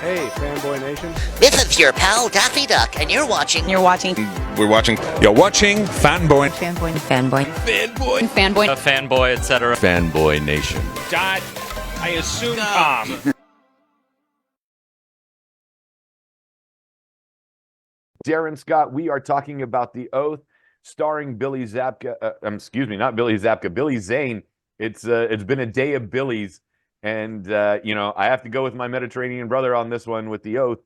Hey, Fanboy Nation. This is your pal Daffy Duck, and you're watching. We're watching Fanboy. Fanboy, etc. Fanboy Nation. Dot, I assume Tom. Darin Scott, we are talking about The Oath, starring Billy Zabka. Not Billy Zabka, Billy Zane. It's been a day of Billy's, and I have to go with my Mediterranean brother on this one with The Oath.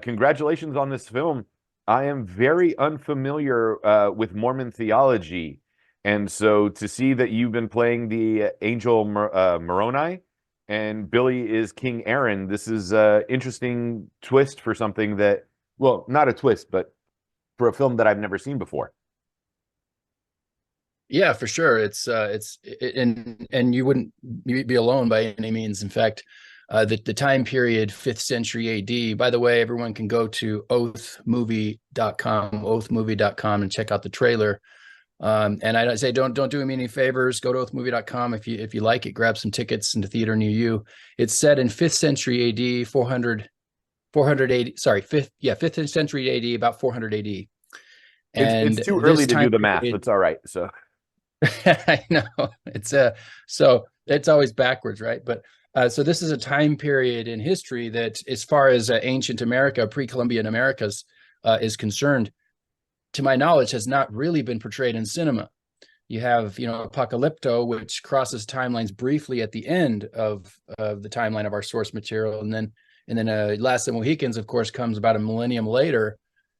Congratulations on this film. I am very unfamiliar with Mormon theology, and so to see that you've been playing the angel Moroni and Billy is King Aron, this is an interesting twist for something that, well, not a twist, but for a film that I've never seen before. Yeah, for sure. And you wouldn't be alone by any means. In fact, the time period, 5th century AD, by the way, everyone can go to oathmovie.com and check out the trailer. And I say, don't do me any favors. Go to oathmovie.com. If you like it, grab some tickets into theater near you. It's set in 5th century AD, 480, sorry, 5th century AD, about 400 AD. And it's too early to do the math. It's all right. So I know so it's always backwards, right? But so this is a time period in history that, as far as ancient America, pre-Columbian Americas is concerned, to my knowledge, has not really been portrayed in cinema. You have, Apocalypto, which crosses timelines briefly at the end of the timeline of our source material, and then Last of the Mohicans, of course, comes about a millennium later.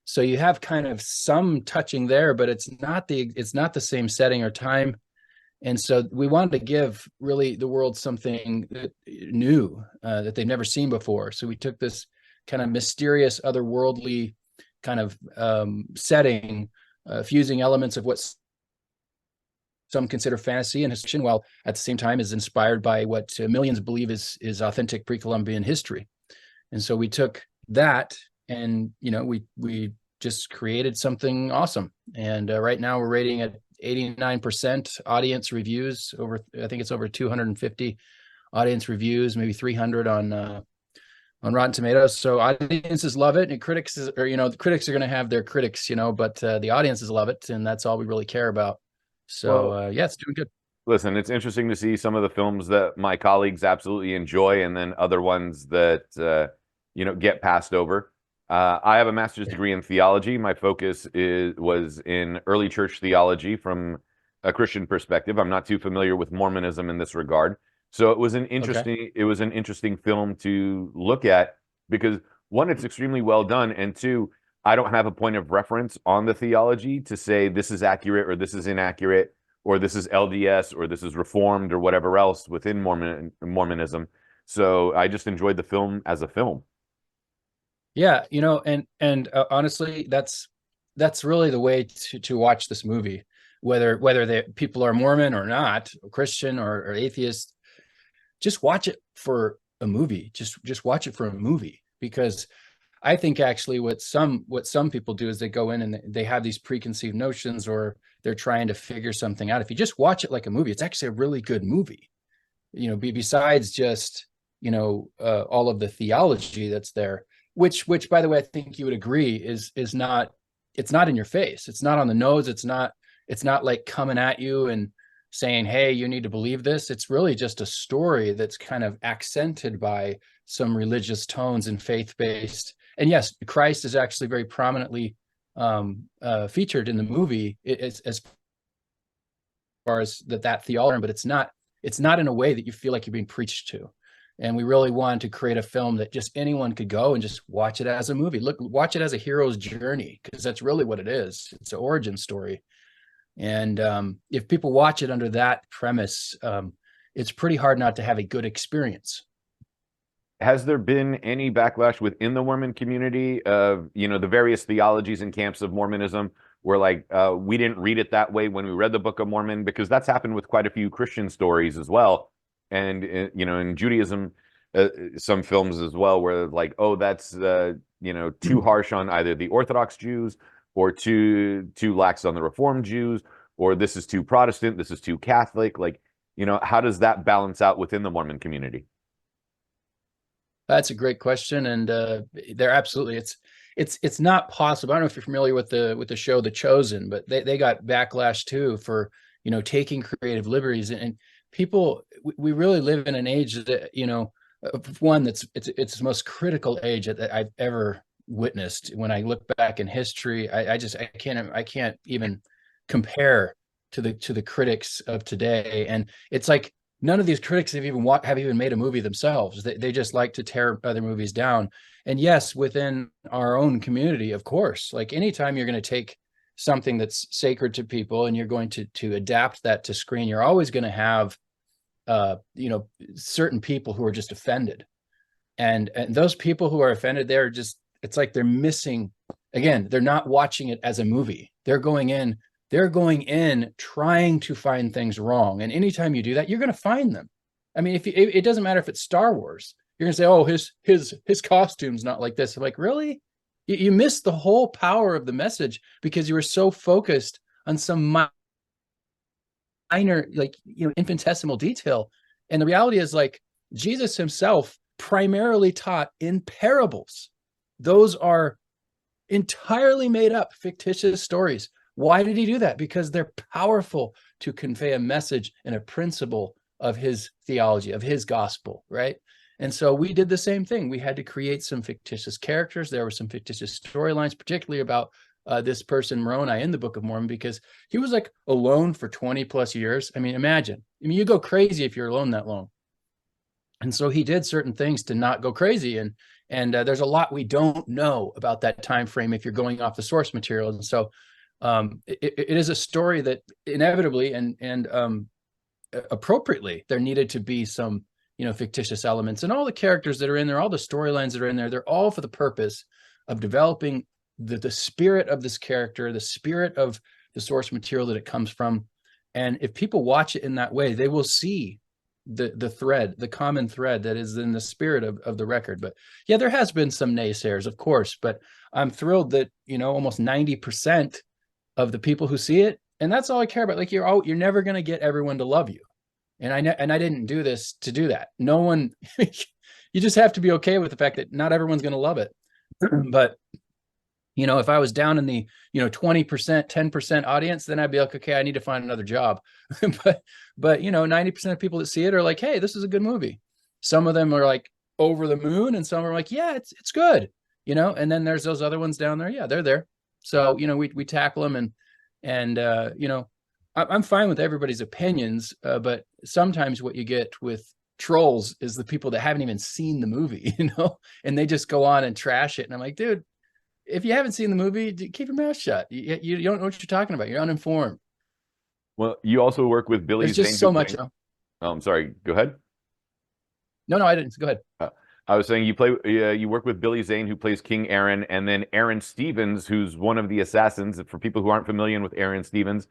So you have kind of some touching there, but it's not the same setting or time. And so we wanted to give really the world something new that they've never seen before. So we took this kind of mysterious, otherworldly kind of setting, fusing elements of what some consider fantasy and history, while at the same time is inspired by what millions believe is authentic pre-Columbian history. And so we took that, and we just created something awesome. And right now we're rating at 89% audience reviews. I think it's over 250 audience reviews, maybe 300 on Rotten Tomatoes. So audiences love it, and critics are going to have their critics, but the audiences love it, and that's all we really care about. So yeah, it's doing good. Listen, it's interesting to see some of the films that my colleagues absolutely enjoy, and then other ones that get passed over. I have a master's degree in theology. My focus was in early church theology from a Christian perspective. I'm not too familiar with Mormonism in this regard. So it was an interesting film to look at, because one, it's extremely well done, and two, I don't have a point of reference on the theology to say this is accurate or this is inaccurate, or this is LDS or this is Reformed or whatever else within Mormonism. So I just enjoyed the film as a film. Yeah, and honestly, that's really the way to watch this movie, whether the people are Mormon or not, or Christian or atheist. Just watch it for a movie. Just watch it for a movie, because I think actually what some people do is they go in and they have these preconceived notions, or they're trying to figure something out. If you just watch it like a movie, it's actually a really good movie. Besides just all of the theology that's there. Which, by the way, I think you would agree it's not in your face. It's not on the nose. It's not like coming at you and saying, hey, you need to believe this. It's really just a story that's kind of accented by some religious tones and faith-based. And yes, Christ is actually very prominently featured in the movie as far as that theology, but it's not in a way that you feel like you're being preached to. And we really wanted to create a film that just anyone could go and just watch it as a movie. Watch it as a hero's journey, because that's really what it is. It's an origin story. And if people watch it under that premise, it's pretty hard not to have a good experience. Has there been any backlash within the Mormon community of, the various theologies and camps of Mormonism, where we didn't read it that way when we read the Book of Mormon? Because that's happened with quite a few Christian stories as well. And, in Judaism, some films as well, where that's, too harsh on either the Orthodox Jews, or too lax on the Reformed Jews, or this is too Protestant, this is too Catholic. How does that balance out within the Mormon community? That's a great question, and they're absolutely it's not possible. I don't know if you're familiar with the show The Chosen, but they got backlash too for taking creative liberties, and people, we really live in an age that one it's the most critical age that I've ever witnessed. When I look back in history, I can't even compare to the critics of today, and it's like none of these critics have even made a movie themselves. They just like to tear other movies down. And yes, within our own community, of course, like anytime you're going to take something that's sacred to people and you're going to adapt that to screen, you're always going to have certain people who are just offended. And those people who are offended, it's like they're missing, again, they're not watching it as a movie. They're going in trying to find things wrong. And anytime you do that, you're going to find them. I mean, it doesn't matter if it's Star Wars, you're going to say, oh, his costume's not like this. I'm like, really? You missed the whole power of the message because you were so focused on some minor, like, infinitesimal detail. And the reality is, like, Jesus himself primarily taught in parables. Those are entirely made up, fictitious stories. Why did he do that? Because they're powerful to convey a message and a principle of his theology, of his gospel, right? And so we did the same thing. We had to create some fictitious characters. There were some fictitious storylines, particularly about this person, Moroni, in the Book of Mormon, because he was like alone for 20 plus years. I mean, imagine. I mean, you go crazy if you're alone that long. And so he did certain things to not go crazy. And there's a lot we don't know about that time frame if you're going off the source material. And so it is a story that inevitably and appropriately there needed to be some fictitious elements, and all the characters that are in there, all the storylines that are in there, they're all for the purpose of developing the spirit of this character, the spirit of the source material that it comes from. And if people watch it in that way, they will see the common thread that is in the spirit of the record. But yeah, there has been some naysayers, of course, but I'm thrilled that almost 90% of the people who see it, and that's all I care about. Like, you're never going to get everyone to love you, and I didn't do this to do that. No one, you just have to be okay with the fact that not everyone's going to love it. But if I was down in the 20%, 10% audience, then I'd be like, okay, I need to find another job. but 90% of people that see it are like, hey, this is a good movie. Some of them are like over the moon, and some are like, yeah, it's good. And then there's those other ones down there. Yeah, they're there. So, we tackle them, and I'm fine with everybody's opinions. But sometimes what you get with trolls is the people that haven't even seen the movie, and they just go on and trash it. And I'm like, dude, if you haven't seen the movie, keep your mouth shut. You don't know what you're talking about. You're uninformed. Well, you also work with Billy There's Zane. just so much. Oh, I'm sorry. Go ahead. No, I didn't. Go ahead. I was saying you work with Billy Zane, who plays King Aron, and then Aron Stevens, who's one of the assassins. For people who aren't familiar with Aron Stevens,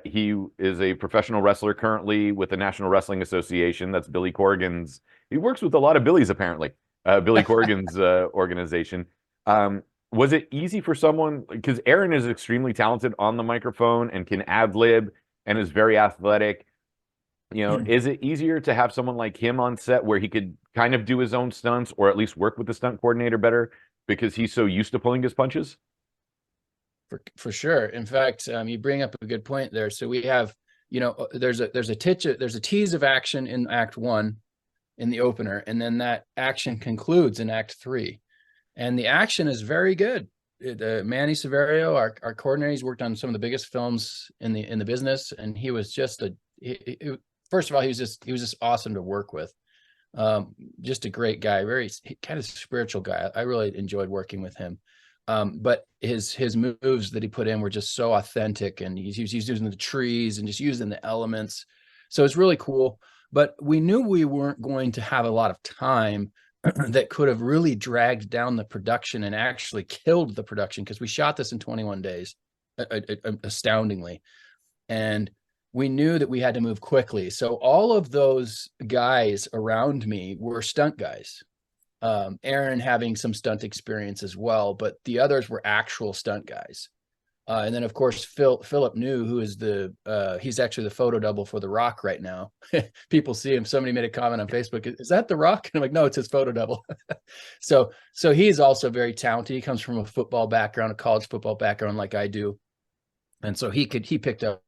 he is a professional wrestler currently with the National Wrestling Association. That's Billy Corrigan's. He works with a lot of Billies, apparently. Billy Corrigan's organization. Was it easy for someone, because Aron is extremely talented on the microphone and can ad-lib and is very athletic. Is it easier to have someone like him on set where he could kind of do his own stunts, or at least work with the stunt coordinator better because he's so used to pulling his punches? For sure. In fact, you bring up a good point there. So we have, there's a tease of action in Act 1 in the opener, and then that action concludes in Act 3. And the action is very good. Manny Severio, our coordinator, he's worked on some of the biggest films in the business, and he was just first of all, he was just awesome to work with. Just a great guy, very kind of spiritual guy. I really enjoyed working with him. But his moves that he put in were just so authentic, and he's using the trees and just using the elements. So it's really cool. But we knew we weren't going to have a lot of time that could have really dragged down the production and actually killed the production, because we shot this in 21 days, astoundingly. And we knew that we had to move quickly. So all of those guys around me were stunt guys. Aron having some stunt experience as well, but the others were actual stunt guys. And then of course Philip New, who is he's actually the photo double for The Rock right now. People see him. Somebody made a comment on Facebook, "Is that The Rock?" And I'm like, no, it's his photo double. So he's also very talented. He comes from a football background, a college football background like I do. And so he picked up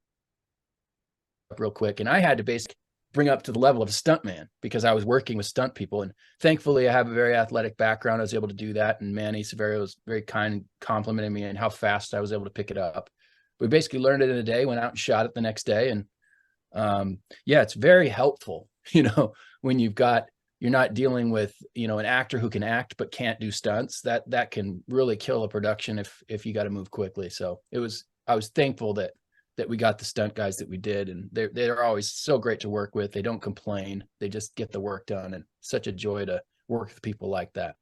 real quick. And I had to basically bring up to the level of a stuntman because I was working with stunt people. And thankfully I have a very athletic background. I was able to do that. And Manny Severio was very kind, complimenting me and how fast I was able to pick it up. We basically learned it in a day, went out and shot it the next day. And yeah, it's very helpful, when you're not dealing with, an actor who can act but can't do stunts. That can really kill a production if you got to move quickly. So I was thankful that we got the stunt guys that we did, and they're always so great to work with. They don't complain. They just get the work done, and such a joy to work with people like that.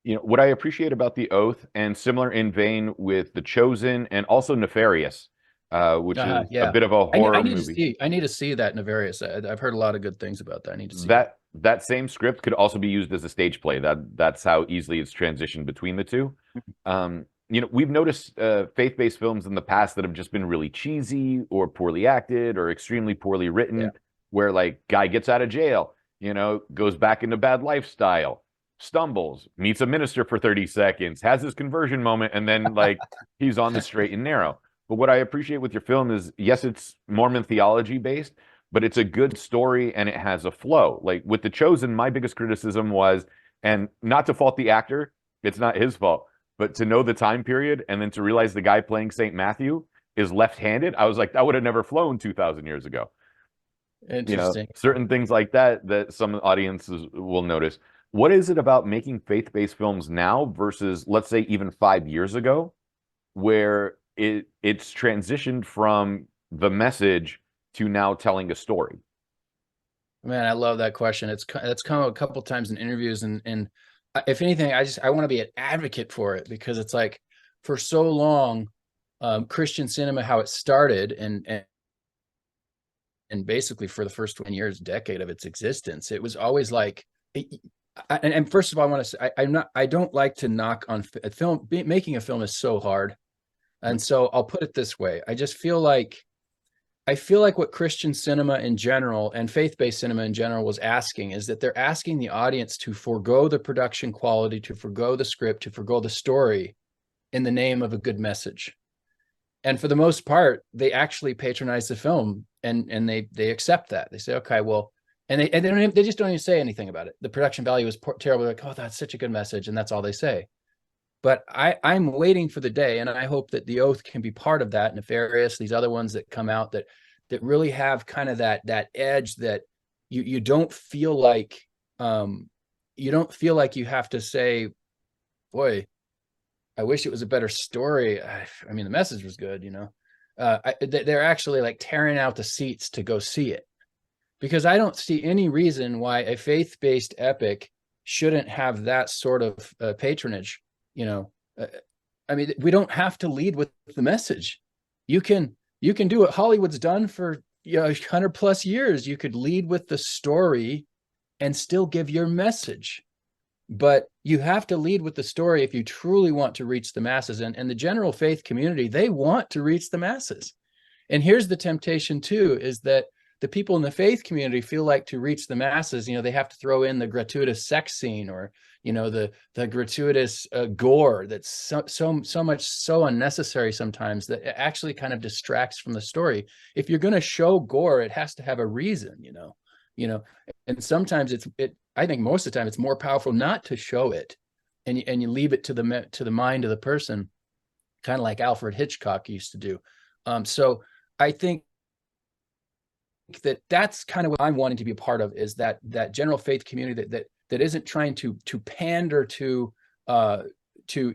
What I appreciate about The Oath, and similar in vein with The Chosen and also Nefarious, which is a bit of a horror movie. I need to see that Nefarious. I've heard a lot of good things about that. I need to see that same script could also be used as a stage play. That's how easily it's transitioned between the two. We've noticed faith-based films in the past that have just been really cheesy or poorly acted or extremely poorly written, where like guy gets out of jail, goes back into bad lifestyle, stumbles, meets a minister for 30 seconds, has his conversion moment, and then like he's on the straight and narrow. But what I appreciate with your film is, yes, it's Mormon theology based, but it's a good story and it has a flow. Like with The Chosen, my biggest criticism was, and not to fault the actor, it's not his fault, but to know the time period and then to realize the guy playing St. Matthew is left-handed, I was like, that would have never flown 2,000 years ago. Interesting. Certain things like that some audiences will notice. What is it about making faith-based films now versus, let's say, even 5 years ago, where it's transitioned from the message to now telling a story? Man, I love that question. It's come a couple times in interviews, and if anything, I want to be an advocate for it, because it's like, for so long, Christian cinema, how it started, and basically for the first 20 years, decade of its existence, it was always like, and first of all, I want to say, I don't like to knock on film. Making a film is so hard. And so I'll put it this way. I feel like what Christian cinema in general and faith-based cinema in general was asking is that they're asking the audience to forego the production quality, to forego the script, to forego the story in the name of a good message. And for the most part, they actually patronize the film, and they accept that. They say, okay, well, and they just don't even say anything about it. The production value is terrible. They're like, oh, that's such a good message. And that's all they say. But I'm waiting for the day, and I hope that The Oath can be part of that. Nefarious, these other ones that come out that really have kind of that edge that you don't feel like you have to say, boy, I wish it was a better story. I mean, the message was good, they're actually like tearing out the seats to go see it, because I don't see any reason why a faith-based epic shouldn't have that sort of patronage. I mean, we don't have to lead with the message. You can do what Hollywood's done for 100+ years. You could lead with the story and still give your message, but you have to lead with the story if you truly want to reach the masses. And the general faith community, they want to reach the masses. And here's the temptation too, is that the people in the faith community feel like to reach the masses, they have to throw in the gratuitous sex scene, or the gratuitous gore that's so unnecessary sometimes, that it actually kind of distracts from the story. If you're going to show gore, it has to have a reason, and sometimes I think most of the time it's more powerful not to show it, and you leave it to the mind of the person, kind of like Alfred Hitchcock used to do. So I think that's kind of what I'm wanting to be a part of, is that general faith community that isn't trying to pander to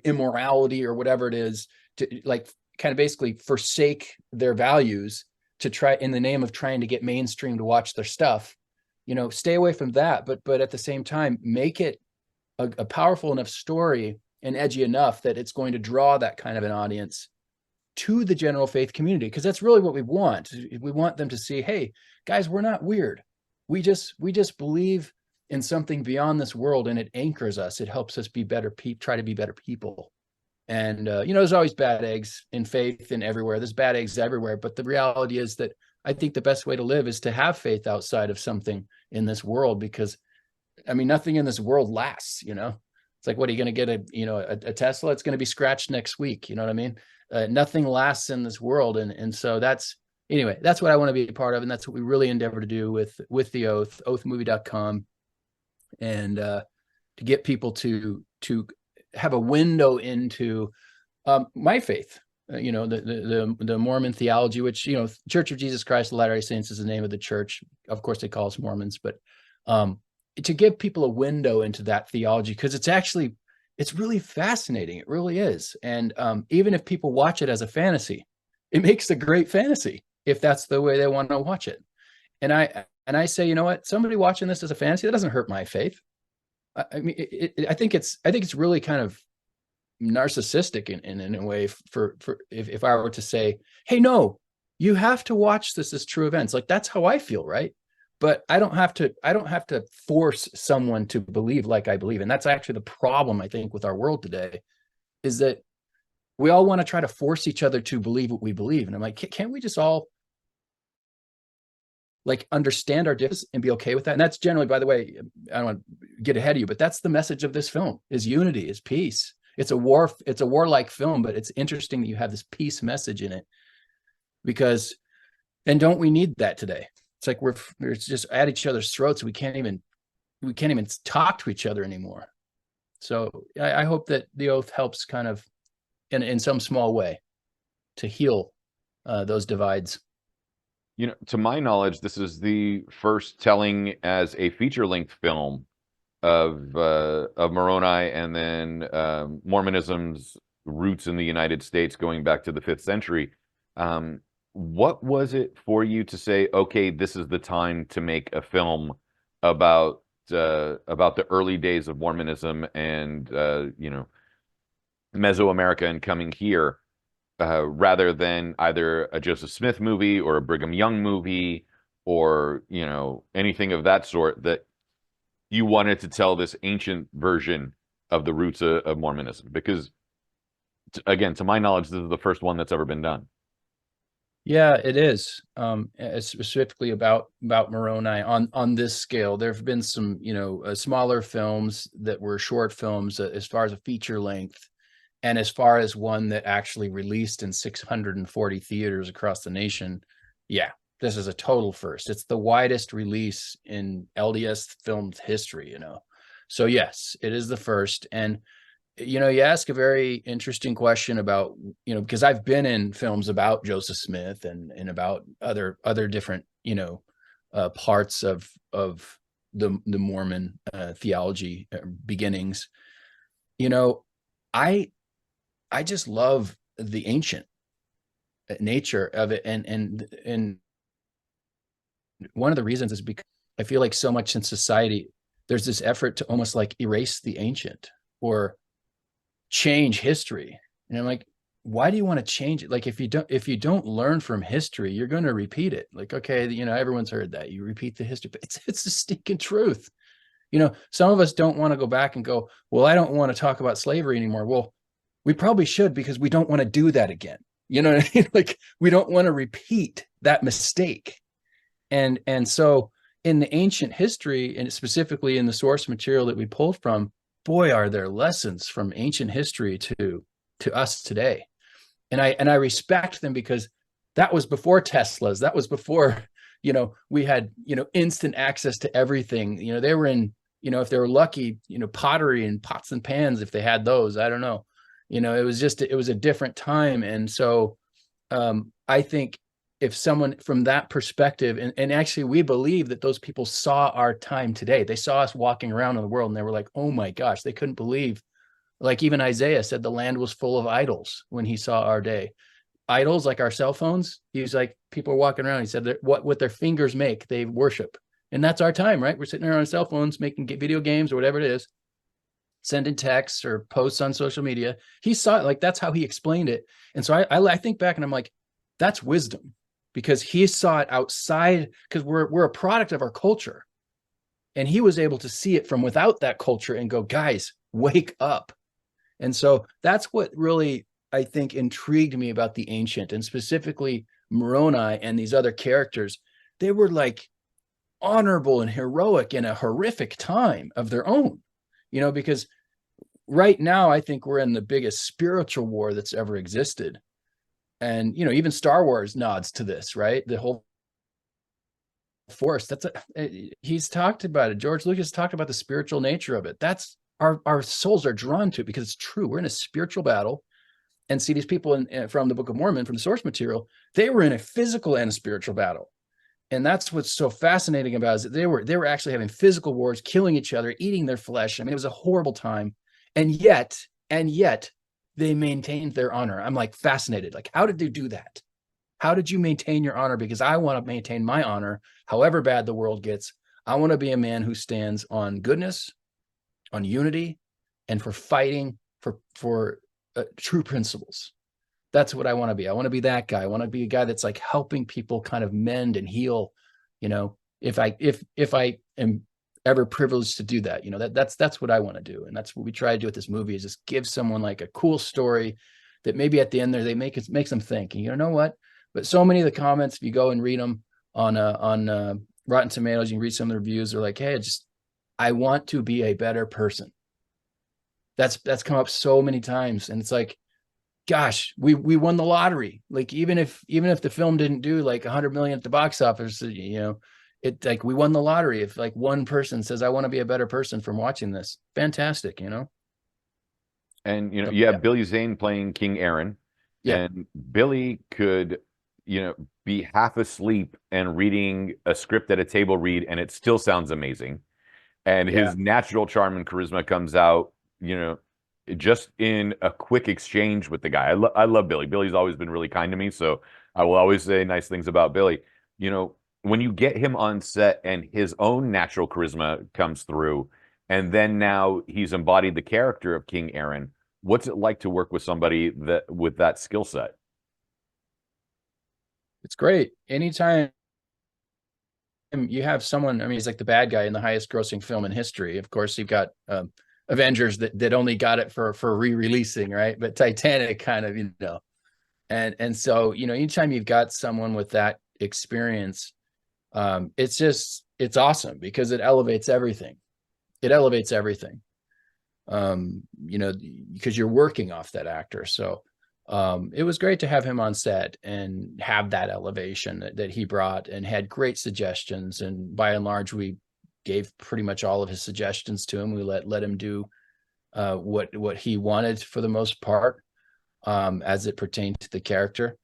immorality or whatever it is, to like kind of basically forsake their values to try, in the name of trying to get mainstream to watch their stuff. Stay away from that, but at the same time, make it a powerful enough story and edgy enough that it's going to draw that kind of an audience to the general faith community, because that's really what we want. We want them to see, hey, guys, we're not weird. We just believe in something beyond this world, and it anchors us. It helps us be better try to be better people. And there's always bad eggs in faith and everywhere. There's bad eggs everywhere. But the reality is that I think the best way to live is to have faith outside of something in this world, because I mean, nothing in this world lasts, It's like, what are you going to get a Tesla? It's going to be scratched next week. You know what I mean? Nothing lasts in this world. And so that's what I want to be a part of. And that's what we really endeavor to do with the Oath, oathmovie.com, and to get people to have a window into my faith, the Mormon theology, which, Church of Jesus Christ of Latter-day Saints is the name of the church. Of course, they call us Mormons, but to give people a window into that theology, because it's really fascinating. It really is. And even if people watch it as a fantasy, it makes a great fantasy if that's the way they want to watch it. And I say, you know what? Somebody watching this as a fantasy, that doesn't hurt my faith. I mean, I think it's really kind of narcissistic in a way for if I were to say, hey, no, you have to watch this as true events. Like, that's how I feel, right? But I don't have to force someone to believe like I believe. And that's actually the problem, I think, with our world today, is that we all want to try to force each other to believe what we believe. And I'm like, can't we just all like understand our differences and be okay with that? And that's generally, by the way, I don't want to get ahead of you, but that's the message of this film: is unity, is peace. It's a warlike film, but it's interesting that you have this peace message in it, because, and don't we need that today? It's like we're just at each other's throats. We can't even talk to each other anymore. So I hope that the Oath helps kind of in some small way to heal those divides. To my knowledge, this is the first telling as a feature-length film of Moroni, and then Mormonism's roots in the United States going back to the 5th century. What was it for you to say, okay, this is the time to make a film about the early days of Mormonism and Mesoamerica and coming here, rather than either a Joseph Smith movie or a Brigham Young movie or anything of that sort, that you wanted to tell this ancient version of the roots of Mormonism? Because, again, to my knowledge, this is the first one that's ever been done. Yeah, it is. Specifically about Moroni on this scale. There have been some, smaller films that were short films as far as a feature length, and as far as one that actually released in 640 theaters across the nation. Yeah, this is a total first. It's the widest release in LDS film history, So yes, it is the first. And you ask a very interesting question about, because I've been in films about Joseph Smith and about other different, parts of the Mormon theology beginnings. I just love the ancient nature of it, and one of the reasons is because I feel like so much in society there's this effort to almost like erase the ancient or change history. And I'm like, why do you want to change it? Like, if you don't learn from history, you're going to repeat it. Like, okay, everyone's heard that, you repeat the history, but it's the stinking truth. Some of us don't want to go back and go, well, I don't want to talk about slavery anymore. Well, we probably should, because we don't want to do that again. You know what I mean? Like, we don't want to repeat that mistake. And so in the ancient history, and specifically in the source material that we pulled from, boy, are there lessons from ancient history to us today. And I respect them, because that was before Teslas. That was before, we had, instant access to everything. They were in, if they were lucky, pottery and pots and pans, if they had those. I don't know. It was a different time. And so I think if someone from that perspective, and actually we believe that those people saw our time today, they saw us walking around in the world and they were like, oh my gosh, they couldn't believe, like even Isaiah said, the land was full of idols when he saw our day. Idols like our cell phones. He was like, people are walking around. He said what their fingers make, they worship. And that's our time, right? We're sitting there on our cell phones, making video games or whatever it is, sending texts or posts on social media. He saw it, like, that's how he explained it. And so I think back and I'm like, that's wisdom. Because he saw it outside, because we're a product of our culture. And he was able to see it from without that culture and go, guys, wake up. And so that's what really, I think, intrigued me about the Ancient, and specifically Moroni and these other characters. They were like honorable and heroic in a horrific time of their own, because right now I think we're in the biggest spiritual war that's ever existed. And, even Star Wars nods to this, right? The whole force, he's talked about it. George Lucas talked about the spiritual nature of it. That's our souls are drawn to it because it's true. We're in a spiritual battle. And see, these people from the Book of Mormon, from the source material, they were in a physical and a spiritual battle. And that's what's so fascinating about it, is that they were actually having physical wars, killing each other, eating their flesh. I mean, it was a horrible time. And yet they maintained their honor. I'm like fascinated. Like, how did they do that? How did you maintain your honor? Because I want to maintain my honor, however bad the world gets. I want to be a man who stands on goodness, on unity, and for fighting for true principles. That's what I want to be. I want to be that guy. I want to be a guy that's like helping people kind of mend and heal. If I am ever privileged to do that, that's what I want to do. And that's what we try to do with this movie, is just give someone like a cool story that maybe at the end there, they makes them think. And you know what? But so many of the comments, if you go and read them on Rotten Tomatoes, you can read some of the reviews. They're like, hey, I want to be a better person. That's come up so many times. And it's like, gosh, we won the lottery. Like, even if the film didn't do like 100 million at the box office, it like we won the lottery. If like one person says, I want to be a better person from watching this, fantastic, And you have Billy Zane playing King Aron, and Billy could be half asleep and reading a script at a table read, and it still sounds amazing. And his natural charm and charisma comes out, just in a quick exchange with the guy. I love Billy. Billy's always been really kind to me, so I will always say nice things about Billy. When you get him on set and his own natural charisma comes through, and then now he's embodied the character of King Aron, what's it like to work with somebody with that skill set? It's great. Anytime you have someone, I mean, he's like the bad guy in the highest grossing film in history. Of course, you've got Avengers that only got it for re-releasing, right? But Titanic kind of, and so, anytime you've got someone with that experience, it's awesome because it elevates everything. It elevates everything. Because you're working off that actor. So it was great to have him on set and have that elevation that he brought, and had great suggestions. And by and large, we gave pretty much all of his suggestions to him. We let him do what he wanted for the most part, as it pertained to the character.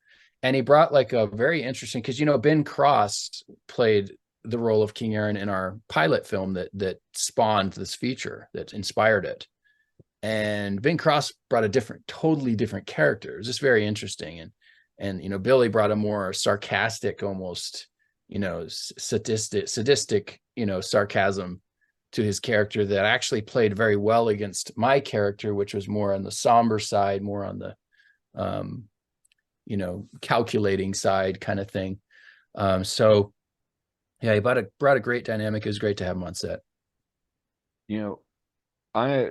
And he brought like a very interesting, because Ben Cross played the role of King Aron in our pilot film that spawned this feature, that inspired it. And Ben Cross brought a totally different character. It was just very interesting. And Billy brought a more sarcastic, almost, sadistic, sarcasm to his character that actually played very well against my character, which was more on the somber side, more on the, calculating side kind of thing. So yeah, he brought a great dynamic. It was great to have him on set. I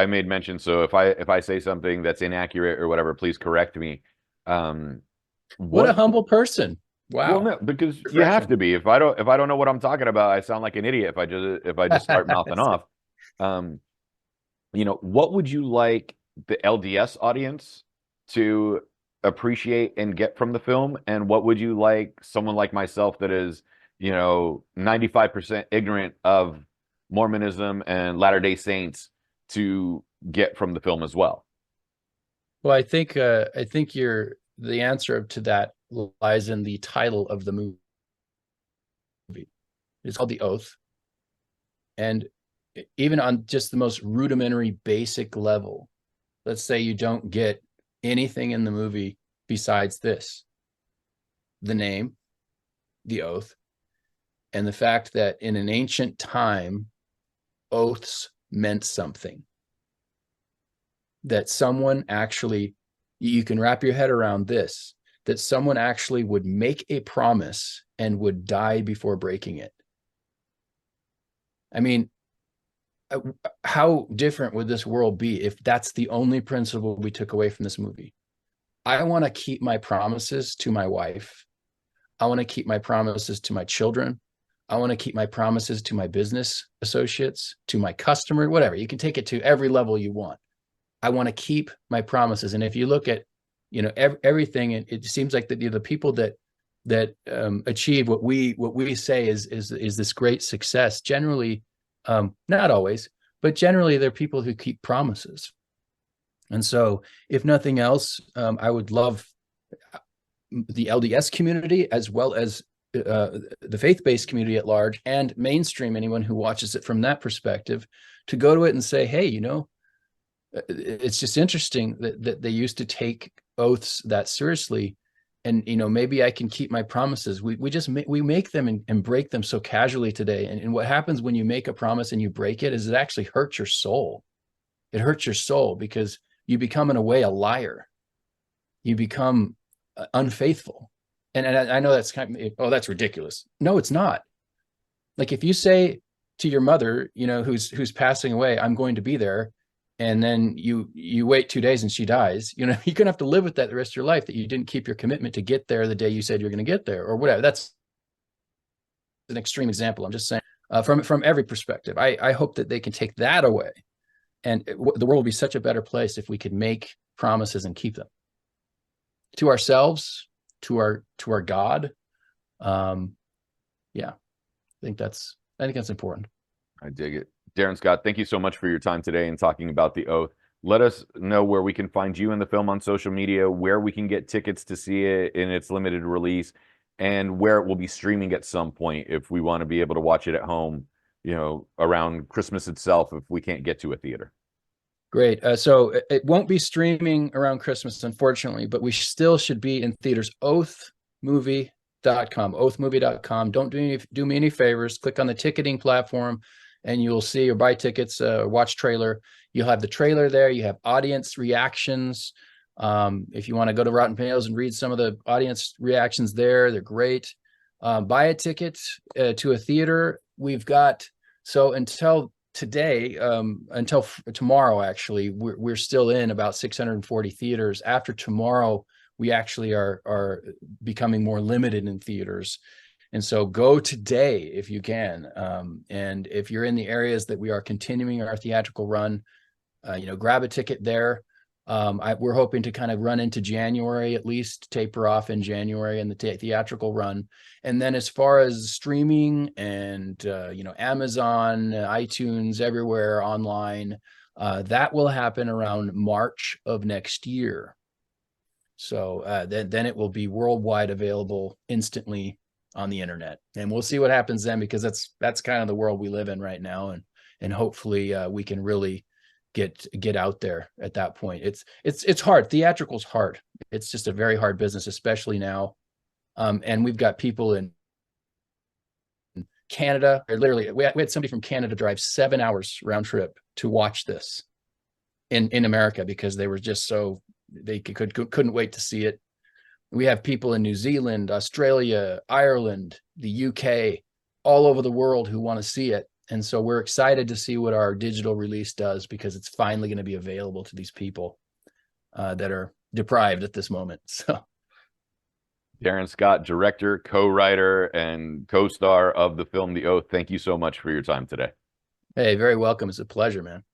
made mention, so if I say something that's inaccurate or whatever, please correct me. What a humble person. Wow. Well, no, because you have to be. If I don't know what I'm talking about, I sound like an idiot if I just start mouthing off. What would you like the LDS audience to appreciate and get from the film, and what would you like someone like myself that is 95% ignorant of Mormonism and Latter-day Saints to get from the film as well? Well, I think the answer to that lies in the title of the movie. It's called The Oath. And even on just the most rudimentary basic level, let's say you don't get anything in the movie besides this: the name, the oath, and the fact that in an ancient time, oaths meant something. That someone actually, you can wrap your head around this, that someone actually would make a promise and would die before breaking it. I mean, how different would this world be if that's the only principle we took away from this movie? I want to keep my promises to my wife. I want to keep my promises to my children. I want to keep my promises to my business associates, to my customer, whatever. You can take it to every level you want. I want to keep my promises. And if you look at, everything, it seems like the people that achieve what we say is this great success. Generally, not always, but generally they're people who keep promises. And so, if nothing else, I would love the LDS community, as well as the faith-based community at large, and mainstream, anyone who watches it from that perspective, to go to it and say, hey, it's just interesting that they used to take oaths that seriously. And, maybe I can keep my promises. We make them and break them so casually today. And what happens when you make a promise and you break it is it actually hurts your soul. It hurts your soul because you become, in a way, a liar. You become unfaithful. And I know that's that's ridiculous. No, it's not. Like, if you say to your mother, who's passing away, I'm going to be there, and then you wait 2 days and she dies, you're going to have to live with that the rest of your life, that you didn't keep your commitment to get there the day you said you're going to get there, or whatever. That's an extreme example. I'm just saying, from every perspective, I hope that they can take that away, and the world will be such a better place if we could make promises and keep them to ourselves, to our God. Yeah, I think that's important. I dig it. Darin Scott, thank you so much for your time today and talking about the oath. Let us know where we can find you in the film on social media, where we can get tickets to see it in its limited release, and where it will be streaming at some point if we want to be able to watch it at home, around Christmas itself, if we can't get to a theater. Great. So it won't be streaming around Christmas, unfortunately, but we still should be in theaters. Oathmovie.com. Oathmovie.com. Don't do me any favors. Click on the ticketing platform, and you'll see, or buy tickets, watch trailer. You'll have the trailer there. You have audience reactions. If you want to go to Rotten Tomatoes and read some of the audience reactions there, they're great. Buy a ticket to a theater. We've got, so until today, until tomorrow, actually, we're still in about 640 theaters. After tomorrow, we actually are becoming more limited in theaters. And so go today if you can. And if you're in the areas that we are continuing our theatrical run, grab a ticket there. We're hoping to kind of run into January, at least taper off in January in the theatrical run. And then as far as streaming and, Amazon, iTunes, everywhere online, that will happen around March of next year. So then it will be worldwide available instantly on the internet, and we'll see what happens then, because that's kind of the world we live in right now, and hopefully we can really get out there at that point. It's hard. Theatrical's hard. It's just a very hard business, especially now. And we've got people in Canada. Literally, we had somebody from Canada drive 7 hours round trip to watch this in America, because they were just they couldn't wait to see it. We have people in New Zealand, Australia, Ireland, the UK, all over the world who want to see it. And so we're excited to see what our digital release does, because it's finally going to be available to these people that are deprived at this moment. So, Darin Scott, director, co-writer, and co-star of the film The Oath, thank you so much for your time today. Hey, very welcome. It's a pleasure, man.